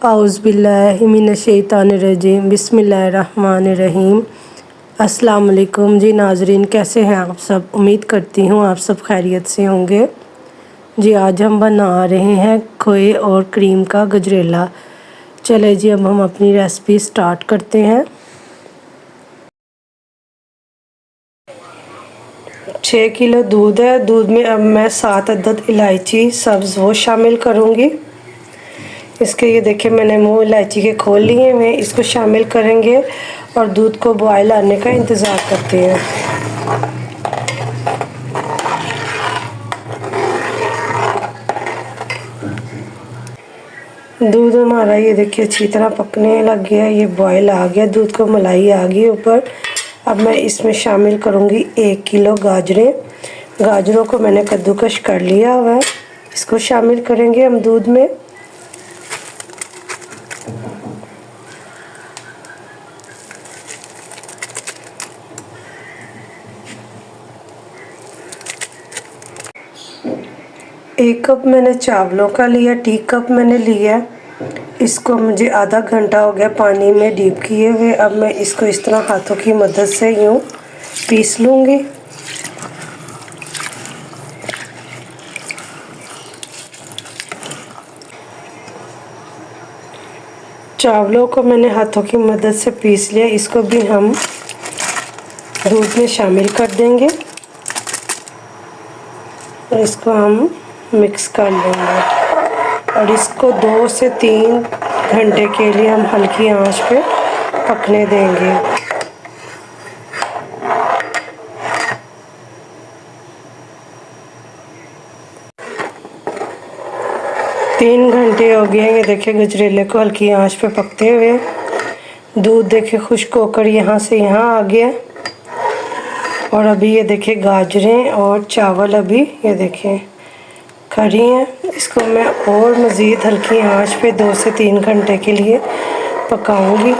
आउज़ुबिल्लाहि मिनश्शैतानिर्रजीम बिस्मिल्लाहिर्रहमानिर्रहीम। अस्सलाम वालेकुम जी नाज़रीन, कैसे हैं आप सब। उम्मीद करती हूँ आप सब खैरियत से होंगे। जी आज हम बना रहे हैं खोए और क्रीम का गजरेला। चले जी अब हम अपनी रेसिपी स्टार्ट करते हैं। 6 किलो दूध है। दूध में अब मैं 7 अदद इलायची सब्ज़ वो शामिल करूँगी। इसके ये देखिए मैंने मुँह इलायची के खोल लिए हुए, इसको शामिल करेंगे और दूध को बॉयल आने का इंतज़ार करते हैं। दूध हमारा ये देखिए अच्छी तरह पकने लग गया, ये बॉयल आ गया, दूध को मलाई आ गई ऊपर। अब मैं इसमें शामिल करूँगी 1 किलो गाजरें। गाजरों को मैंने कद्दूकश कर लिया हुआ है, इसको शामिल करेंगे हम दूध में। एक कप मैंने चावलों का लिया, टी कप मैंने लिया। इसको मुझे आधा घंटा हो गया पानी में डीप किए हुए। अब मैं इसको इस तरह हाथों की मदद से यूँ पीस लूँगी। चावलों को मैंने हाथों की मदद से पीस लिया, इसको भी हम दूध में शामिल कर देंगे और इसको हम मिक्स कर लेंगे और इसको 2 से 3 घंटे के लिए हम हल्की आंच पे पकने देंगे। तीन घंटे हो गए हैं, ये देखिए गजरेले को हल्की आंच पे पकते हुए। दूध देखिए खुश्क होकर यहाँ से यहाँ आ गया और अभी ये देखिए गाजरें और चावल अभी ये देखिए खड़ी हैं। इसको मैं और मज़ीद हल्की आंच पे 2 से 3 घंटे के लिए पकाऊंगी।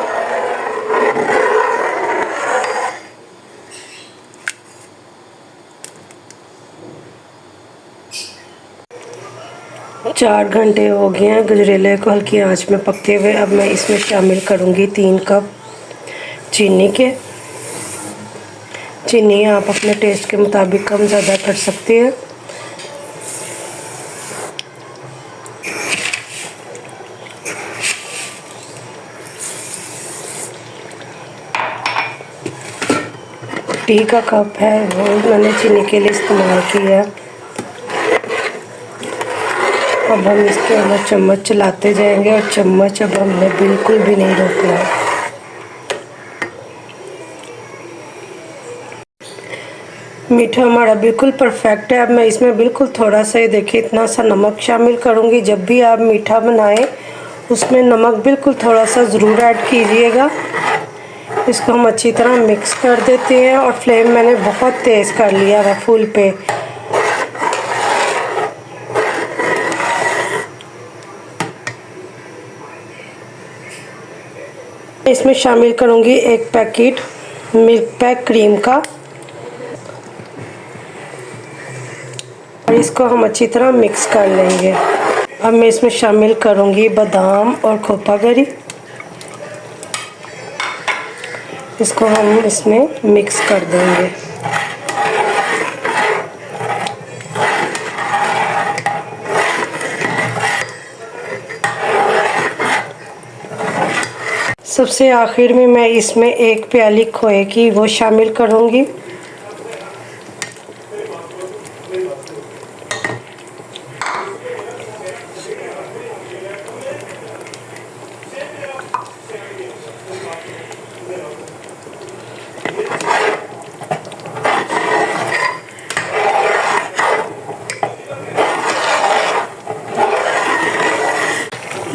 चार घंटे हो गए हैं गजरेले को हल्की आंच में पकते हुए। अब मैं इसमें शामिल करूंगी 3 कप चीनी के। चीनी आप अपने टेस्ट के मुताबिक कम ज़्यादा कर सकते हैं। टी का कप है वो मैंने चीनी के लिए इस्तेमाल किया। अब हम इसके अंदर चम्मच चलाते जाएंगे और चम्मच अब हमने बिल्कुल भी नहीं रोकना है। मीठा हमारा बिल्कुल परफेक्ट है। अब मैं इसमें बिल्कुल थोड़ा सा ये देखिए इतना सा नमक शामिल करूँगी। जब भी आप मीठा बनाएं उसमें नमक बिल्कुल थोड़ा सा ज़रूर ऐड कीजिएगा। इसको हम अच्छी तरह मिक्स कर देते हैं और फ्लेम मैंने बहुत तेज़ कर लिया है फुल पे। इसमें शामिल करूँगी 1 पैकेट मिल्क पैक क्रीम का और इसको हम अच्छी तरह मिक्स कर लेंगे। अब मैं इसमें शामिल करूँगी बादाम और खोपा गरी। इसको हम इसमें मिक्स कर देंगे। सबसे आखिर में मैं इसमें 1 प्याली खोए की वो शामिल करूँगी।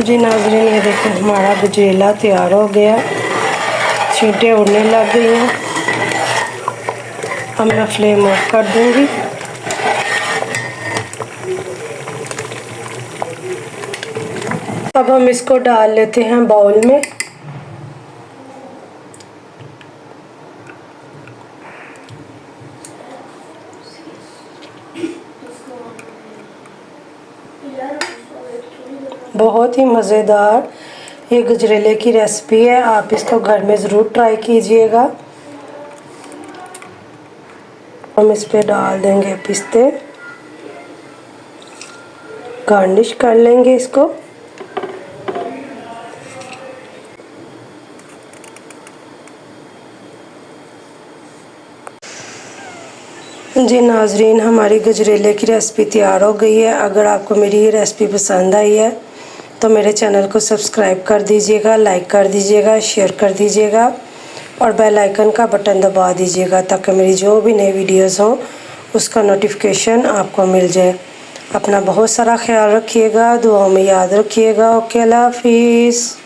जी नाज़रीन, ये देखो हमारा गजरेला तैयार हो गया, छींटे उड़ने लग गई हैं। अब मैं फ्लेम ऑफ कर दूंगी। अब हम इसको डाल लेते हैं बाउल में। बहुत ही मज़ेदार ये गजरेले की रेसिपी है, आप इसको घर में ज़रूर ट्राई कीजिएगा। हम इस पे डाल देंगे पिस्ते, गार्निश कर लेंगे इसको। जी नाजरीन, हमारी गजरेले की रेसिपी तैयार हो गई है। अगर आपको मेरी ये रेसिपी पसंद आई है तो मेरे चैनल को सब्सक्राइब कर दीजिएगा, लाइक कर दीजिएगा, शेयर कर दीजिएगा और बेल आइकन का बटन दबा दीजिएगा ताकि मेरी जो भी नई वीडियोस हों उसका नोटिफिकेशन आपको मिल जाए। अपना बहुत सारा ख्याल रखिएगा, दुआओं में याद रखिएगा। ओके, अल्लाह हाफिज़।